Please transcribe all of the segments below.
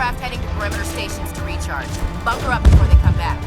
craft heading to perimeter stations to recharge. Bunker up before they come back.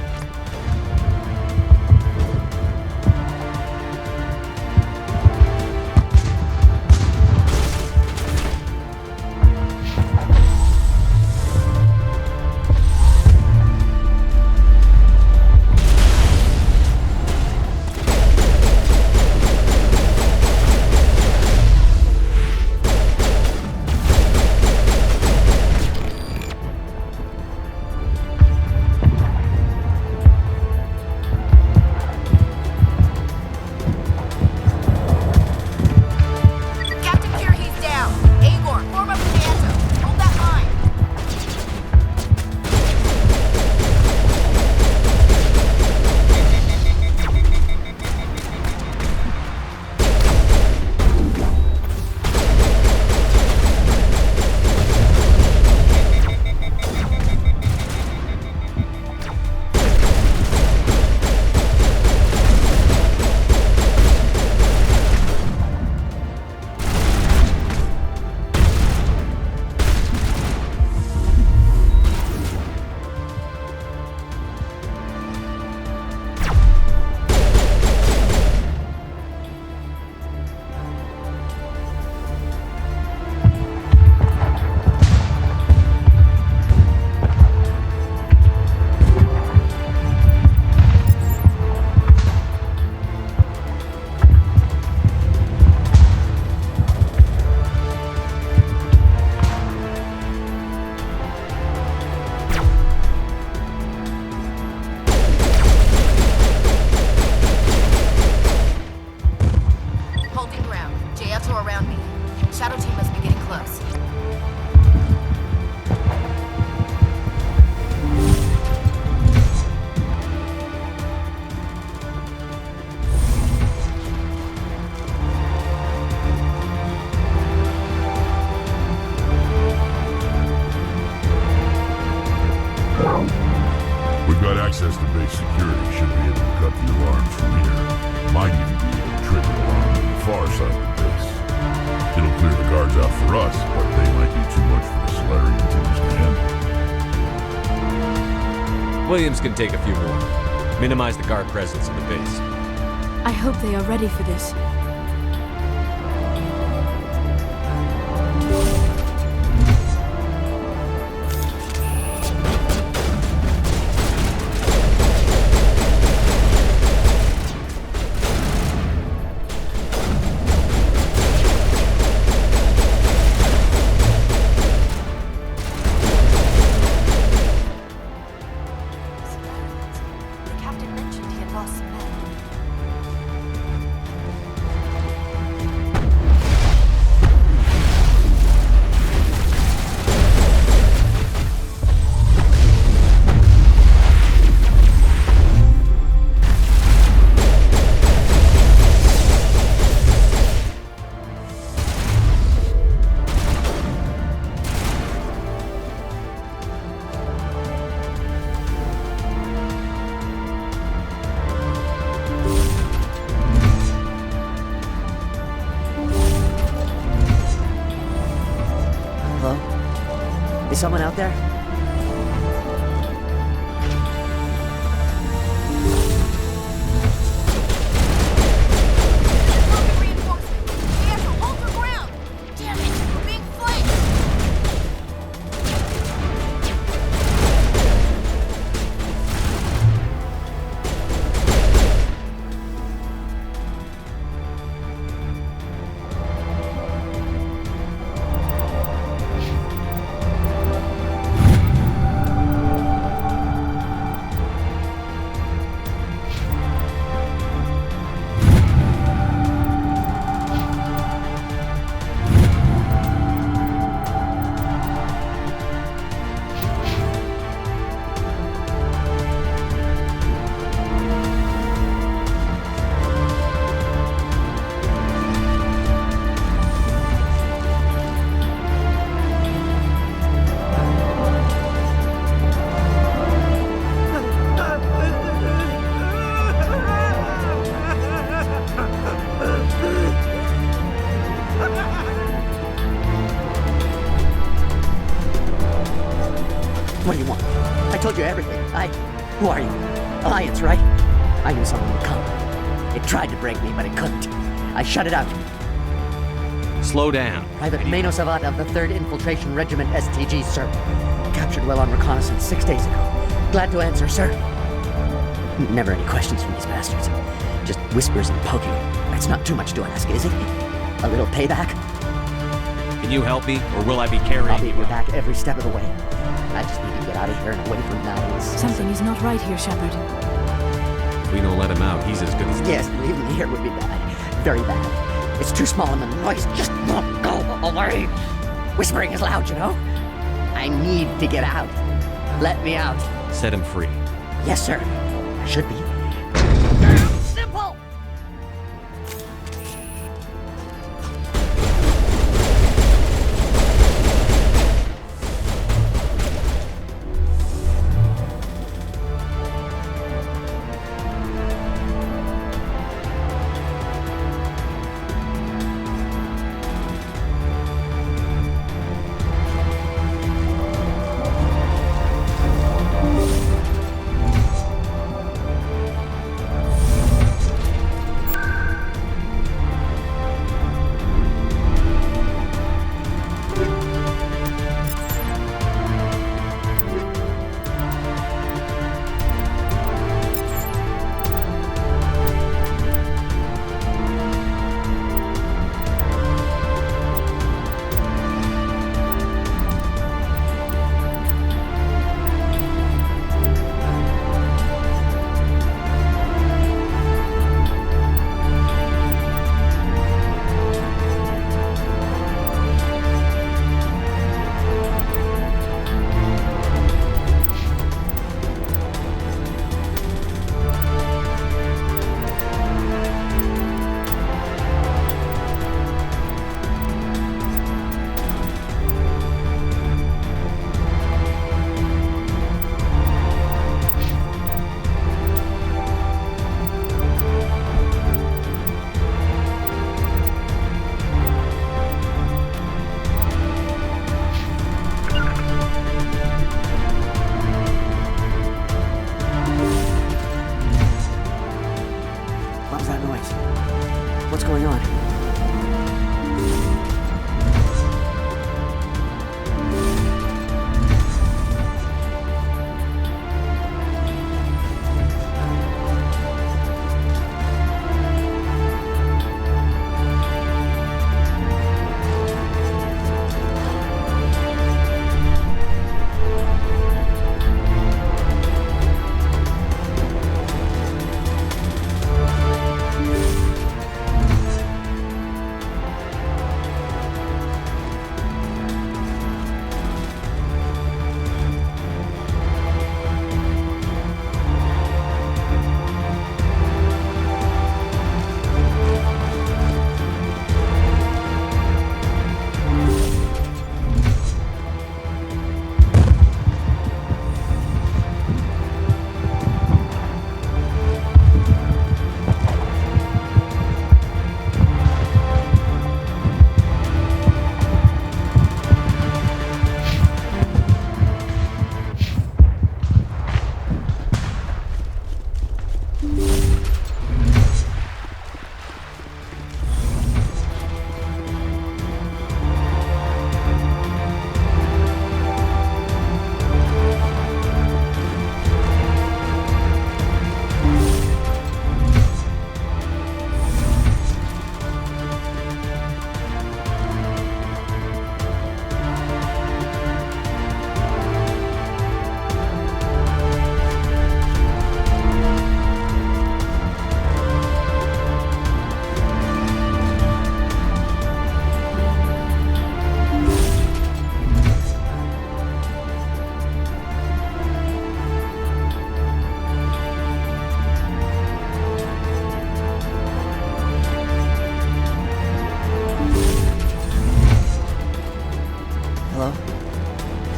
Access to base security should be able to cut the alarms from here. Might even be able to trigger alarms on the far side of the base. It'll clear the guards out for us, but they might be too much for the Solarian teams to handle. Williams can take a few more. Minimize the guard presence in the base. I hope they are ready for this. Is someone out there? What do you want? I told you everything. Who are you? Alliance, right? I knew someone would come. It tried to break me, but it couldn't. I shut it out. Slow down. Private Mano Savat of the 3rd Infiltration Regiment STG, sir. Captured while on reconnaissance 6 days ago. Glad to answer, sir. Never any questions from these bastards. Just whispers and poking. That's not too much to ask, is it? A little payback? Can you help me, or will I be carrying I'll be you? your back every step of the way. I just need to get out of here and away from Madeline's. Something is not right here, Shepard. If we don't let him out, he's as good as dead. Yes, leaving me here would be bad. Very bad. It's too small and the noise just won't go away. Whispering is loud, you know? I need to get out. Let me out. Set him free. Yes, sir. I should be. Simple!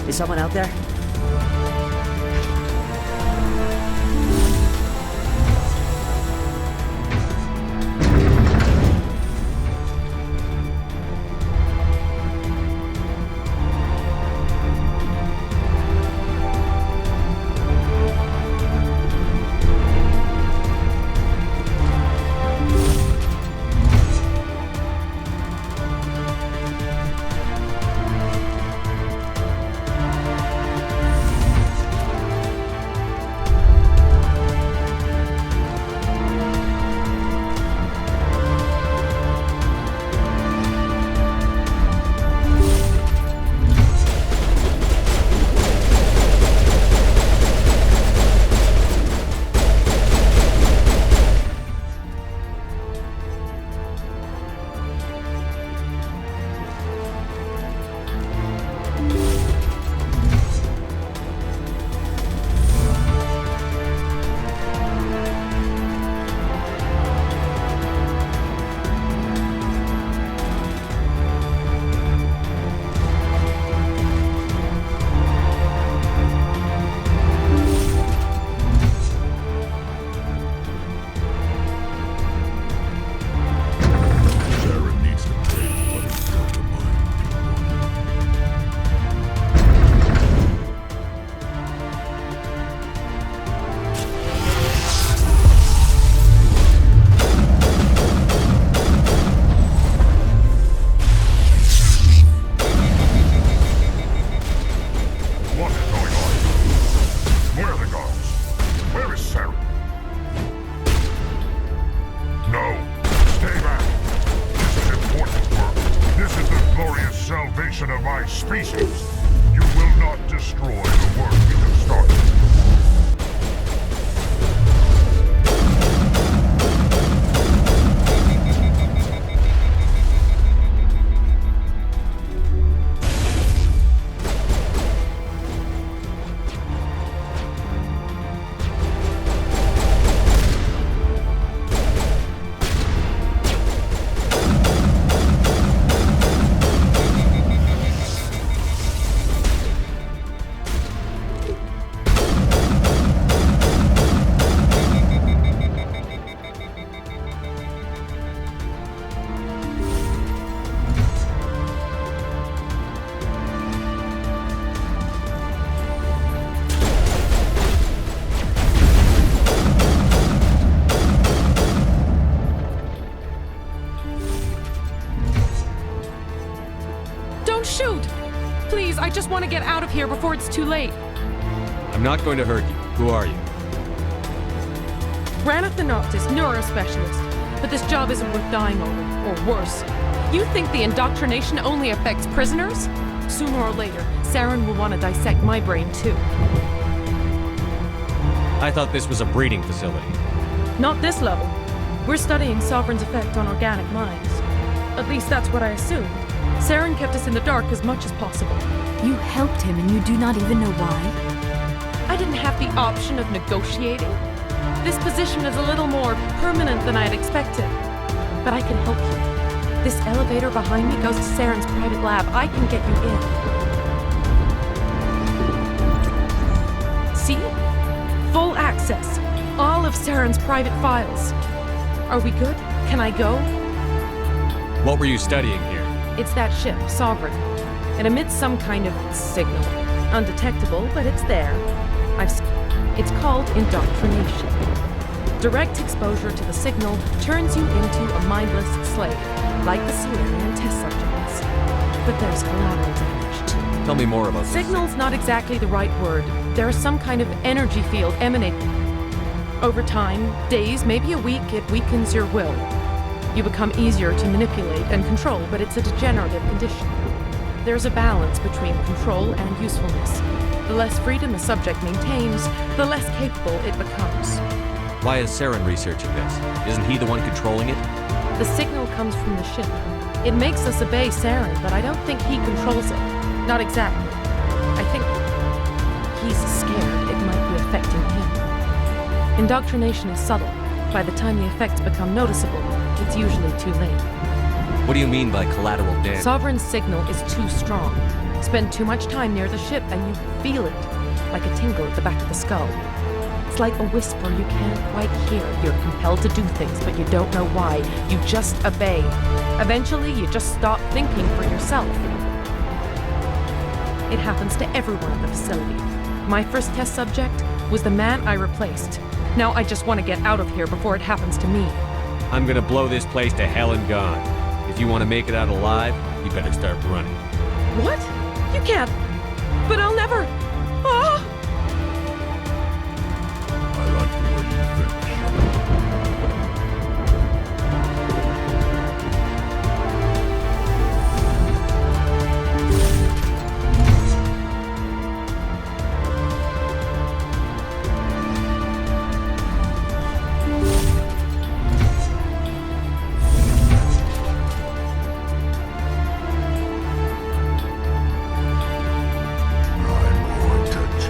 Is someone out there? my species. You will not destroy the work you have started. Don't shoot! Please, I just want to get out of here before it's too late. I'm not going to hurt you. Who are you? Raneth the Noctis, neurospecialist. But this job isn't worth dying over, or worse. You think the indoctrination only affects prisoners? Sooner or later, Saren will want to dissect my brain too. I thought this was a breeding facility. Not this level. We're studying Sovereign's effect on organic minds. At least that's what I assumed. Saren kept us in the dark as much as possible. You helped him and you do not even know why? I didn't have the option of negotiating. This position is a little more permanent than I had expected. But I can help you. This elevator behind me goes to Saren's private lab. I can get you in. See? Full access. All of Saren's private files. Are we good? Can I go? What were you studying here? It's that ship, Sovereign. It emits some kind of signal. Undetectable, but it's there. It's called indoctrination. Direct exposure to the signal turns you into a mindless slave, like the Solarian test subjects. But there's collateral damage too. Tell me more about this. Signal's not exactly the right word. There is some kind of energy field emanating. Over time, days, maybe a week, it weakens your will. You become easier to manipulate and control, but it's a degenerative condition. There's a balance between control and usefulness. The less freedom the subject maintains, the less capable it becomes. Why is Saren researching this? Isn't he the one controlling it? The signal comes from the ship. It makes us obey Saren, but I don't think he controls it. Not exactly. I think he's scared it might be affecting him. Indoctrination is subtle. By the time the effects become noticeable, it's usually too late. What do you mean by collateral damage? Sovereign's signal is too strong. Spend too much time near the ship and you feel it, like a tingle at the back of the skull. It's like a whisper you can't quite hear. You're compelled to do things, but you don't know why. You just obey. Eventually, you just stop thinking for yourself. It happens to everyone at the facility. My first test subject was the man I replaced. Now I just want to get out of here before it happens to me. I'm gonna blow this place to hell and gone. If you want to make it out alive, you better start running. What? You can't. But I'll never. Ah! I like the way you think, Shepard. I'm going to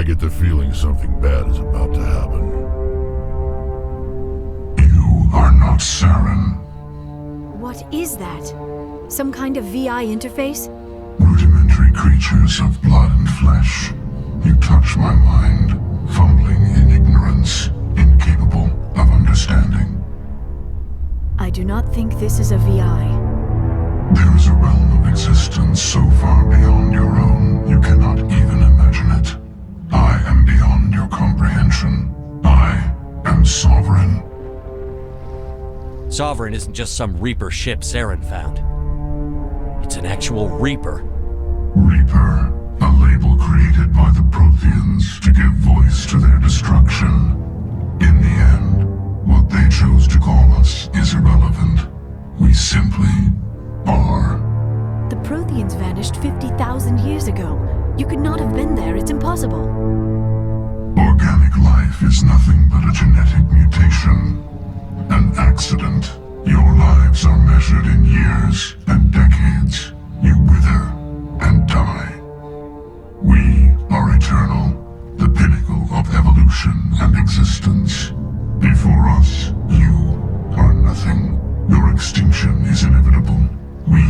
get the feeling something bad is about to happen. You are not Saren. What is that? Some kind of VI interface? Rudimentary creatures of blood and flesh. You touch my mind, fumbling in ignorance, incapable of understanding. I do not think this is a VI. There is a realm of existence so far beyond your own, you cannot even imagine it. I am beyond your comprehension. I am sovereign. Sovereign isn't just some Reaper ship Saren found. It's an actual Reaper. Reaper, a label created by the Protheans to give voice to their destruction. In the end, what they chose to call us is irrelevant. We simply are. The Protheans vanished 50,000 years ago. You could not have been there. It's impossible. Organic life is nothing but a genetic mutation. An accident. Your lives are measured in years and decades. You wither and die. We are eternal, the pinnacle of evolution and existence. Before us, you are nothing. Your extinction is inevitable. We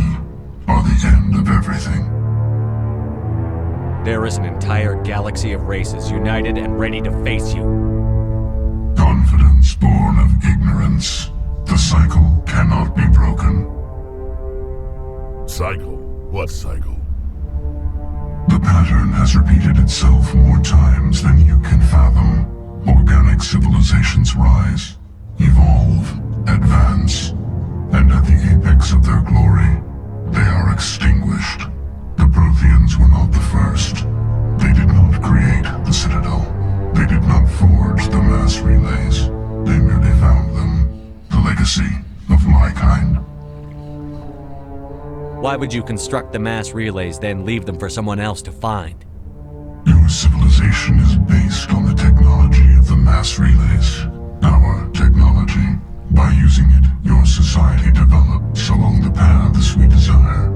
are the end of everything. There is an entire galaxy of races united and ready to face you. Confidence born of ignorance. The cycle cannot be broken. Cycle? What cycle? The pattern has repeated itself more times than you can fathom. Organic civilizations rise, evolve, advance, and at the apex of their glory, they are extinguished. The Protheans were not the first. They did not create the Citadel. They did not forge the mass relays. They merely found them. The legacy of my kind. Why would you construct the mass relays, then leave them for someone else to find? Your civilization is based on the technology of the mass relays. Our technology. By using it, your society develops along the paths we desire.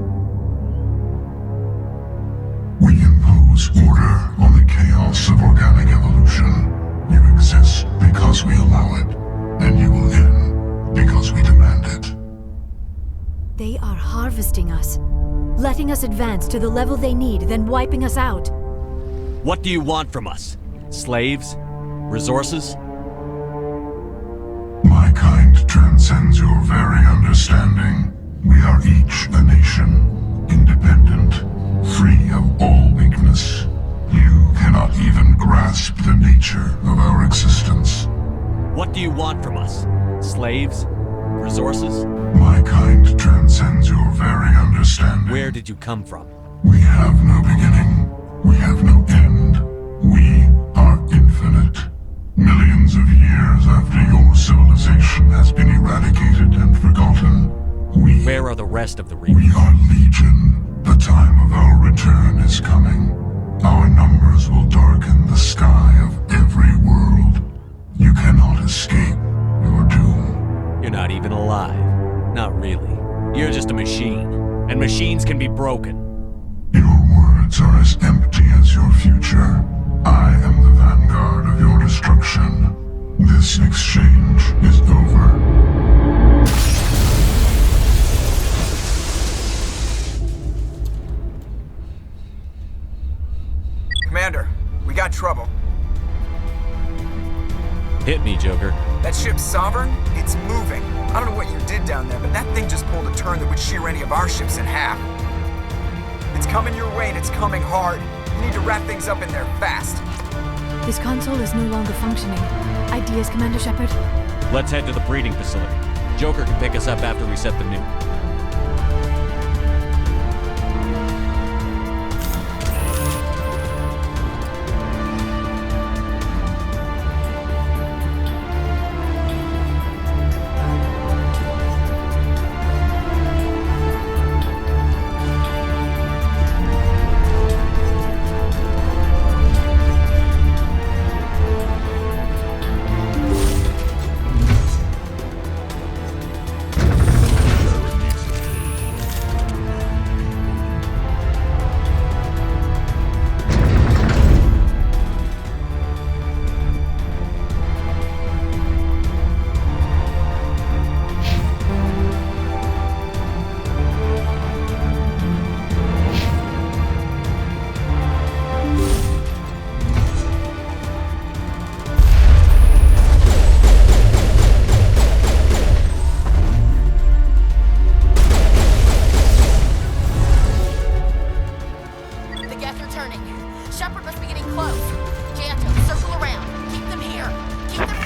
We impose order on the chaos of organic evolution. You exist because we allow it, and you will end because we demand it. They are harvesting us, letting us advance to the level they need, then wiping us out. What do you want from us? Slaves? Resources? My kind transcends your very understanding. We are each a nation, independent, free of all weakness. You cannot even grasp the nature of our existence. What do you want from us? Slaves? Resources? My kind transcends your very understanding. Where did you come from? We have no beginning. We have no end. We are infinite. Millions of years after your civilization has been eradicated and forgotten, Where are the rest of the we Reapers? are legion. The time of our return is coming. Our numbers will darken the sky of every world. You cannot escape your doom. You're not even alive. Not really. You're just a machine. And machines can be broken. Your words are as empty as your future. I am the vanguard of your destruction. This exchange is over. Commander, we got trouble. Hit me, Joker. That ship's Sovereign? It's moving. I don't know what you did down there, but that thing just pulled a turn that would shear any of our ships in half. It's coming your way and it's coming hard. You need to wrap things up in there fast. This console is no longer functioning. Ideas, Commander Shepard? Let's head to the breeding facility. Joker can pick us up after we set the nuke. be getting close. Janto, circle around. Keep them here. Keep them...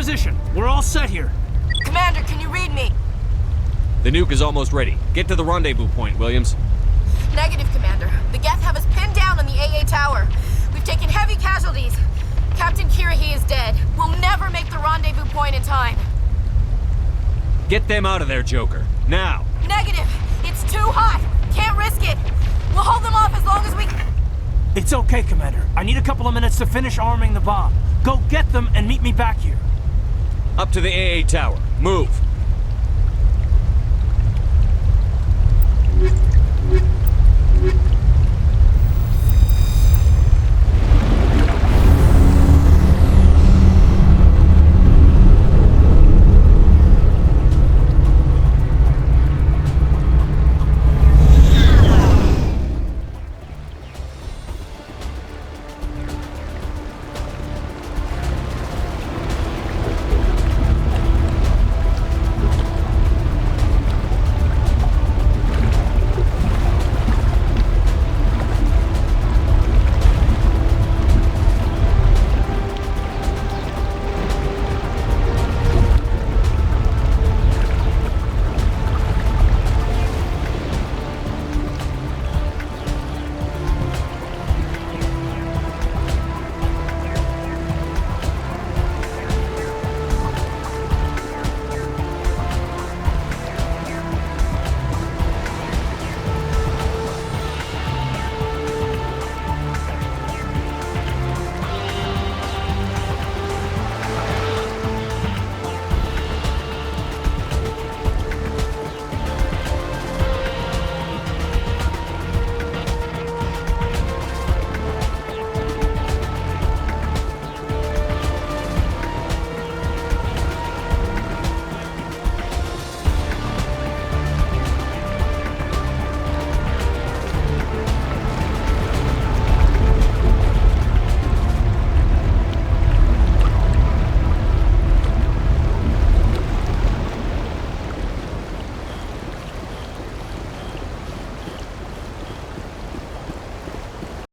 position. We're all set here. Commander, can you read me? The nuke is almost ready. Get to the rendezvous point, Williams. Negative, Commander. The Geth have us pinned down on the AA tower. We've taken heavy casualties. Captain Kirahi is dead. We'll never make the rendezvous point in time. Get them out of there, Joker. Now! Negative! It's too hot! Can't risk it! We'll hold them off as long as we... It's okay, Commander. I need a couple of minutes to finish arming the bomb. Go get them and meet me back here. Up to the AA tower. Move.